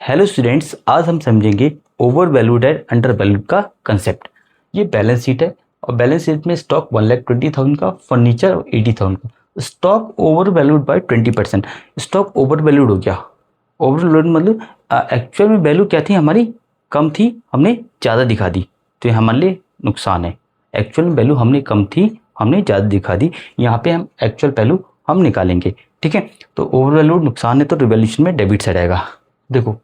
Hello students, आज हम समझेंगे over valued and under valued का कंसेप्ट। ये बैलेंस शीट है और बैलेंस शीट में स्टॉक 1,20,000 का, फर्नीचर 80,000 का। Stock over valued bye 20%। Stock over valued हो गया। ओवर वैल्यूड मतलब एक्चुअल में वैल्यू क्या थी हमारी, कम थी, हमने ज़्यादा दिखा दी, तो ये हमारे लिए नुकसान है। एक्चुअल में वैल्यू हमने कम थी, हमने ज़्यादा दिखा दी। यहाँ पे हम एक्चुअल वैल्यू हम निकालेंगे, ठीक है। तो ओवर वैल्यूड नुकसान है, तो रिवैल्यूएशन में डेबिट साइड आएगा। देखो,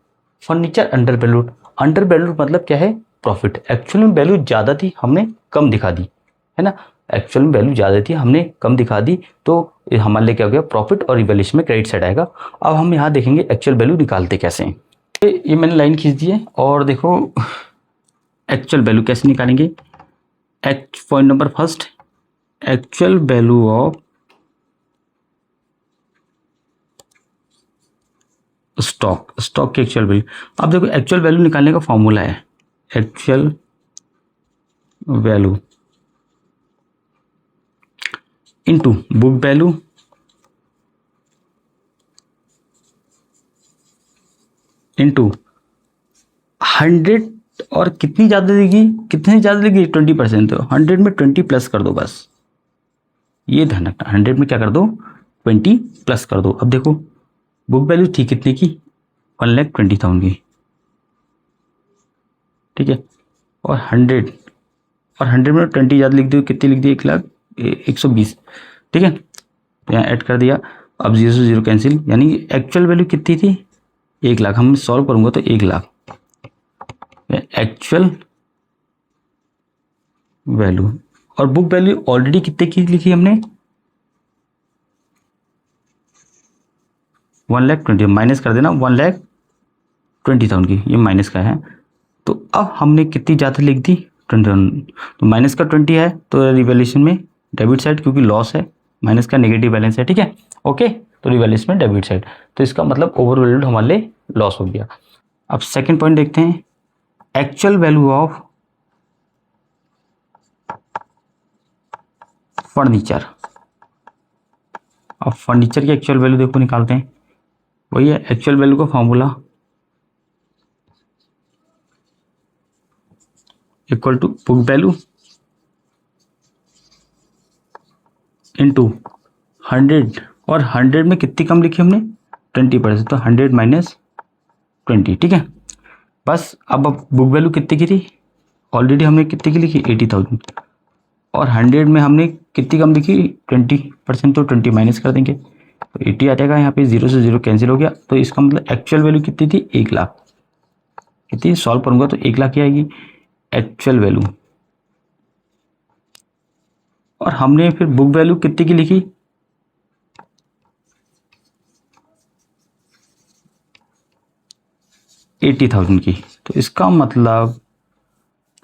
furniture under valued. Under valued मतलब क्या है, प्रॉफिट। एक्चुअल में वैल्यू ज़्यादा थी, हमने कम दिखा दी, है ना। एक्चुअल में वैल्यू ज़्यादा थी, हमने कम दिखा दी, तो हमारे लिए क्या हो गया, प्रॉफिट, और रिवैल्यूएशन में क्रेडिट साइड आएगा। अब हम यहाँ देखेंगे एक्चुअल वैल्यू निकालते कैसे हैं। ये मैंने लाइन खींच दी है और देखो एक्चुअल वैल्यू कैसे निकालेंगे। Point number first, actual value of stock की एक्चुअल वैल्यू। अब देखो, एक्चुअल वैल्यू निकालने का फॉर्मूला है actual value into book value into 100। और कितनी ज़्यादा देगी, कितनी ज़्यादा देगी, 20%। तो 100 में 20 प्लस कर दो, बस ये ध्यान रखना। 100 में क्या कर दो, 20 प्लस कर दो। अब देखो, बुक वैल्यू थी कितने की, 1,20,000 की, ठीक है। और 100 में 20 ज़्यादा लिख दो, कितनी लिख दी, 1,01,20, ठीक है। तो यहाँ ऐड कर दिया। अब 0 से 0 कैंसिल, यानी एक्चुअल वैल्यू कितनी थी, 1,00,000। हम सॉल्व करूँगा तो 1,00,000 एक्चुअल वैल्यू। और बुक वैल्यू ऑलरेडी कितने की लिखी हमने, 1,20,000। माइनस कर देना, 1,20,000 की, ये माइनस का है। तो अब हमने कितनी ज़्यादा लिख दी, 21। तो माइनस का 20 है, तो रिवैल्यूएशन में डेबिट साइड, क्योंकि लॉस है, माइनस का नेगेटिव बैलेंस है, ठीक है। ओके, तो रिवैल्यूएशन में डेबिट साइड, तो इसका मतलब ओवर वैल्यूड हमारे लिए लॉस हो गया। अब सेकेंड पॉइंट देखते हैं, एक्चुअल वैल्यू ऑफ फर्नीचर। अब फर्नीचर की एक्चुअल वैल्यू देखो निकालते हैं। वही है एक्चुअल वैल्यू का formula, equal to book value into 100। और 100 में कितनी कम लिखी हमने, 20%। तो 100 माइनस 20, ठीक है। बस अब बुक वैल्यू कितनी की थी, ऑलरेडी हमने कितनी की लिखी, 80,000। और 100 में हमने कितनी कम लिखी, 20%। तो 20 माइनस कर देंगे, तो 80 आ जाएगा। यहाँ पे 0 से 0 कैंसिल हो गया। तो इसका मतलब एक्चुअल वैल्यू कितनी थी, 1,00,000। कितनी सॉल्व करूंगा तो 1,00,000 की आएगी एक्चुअल वैल्यू। और हमने फिर बुक वैल्यू कितनी की लिखी, 80,000 की। तो इसका मतलब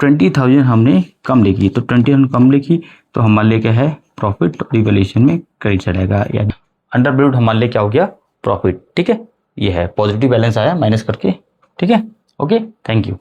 20,000 हमने कम लिखी। तो 20,000 कम लिखी, तो हमारे लिए क्या है, प्रॉफिट। रिवैल्यूएशन में क्रेडिट चलेगा, यानी अंडर वैल्यूड हमारे लिए क्या हो गया, प्रॉफिट, ठीक है। ये है पॉजिटिव बैलेंस आया माइनस करके, ठीक है। Okay, thank you.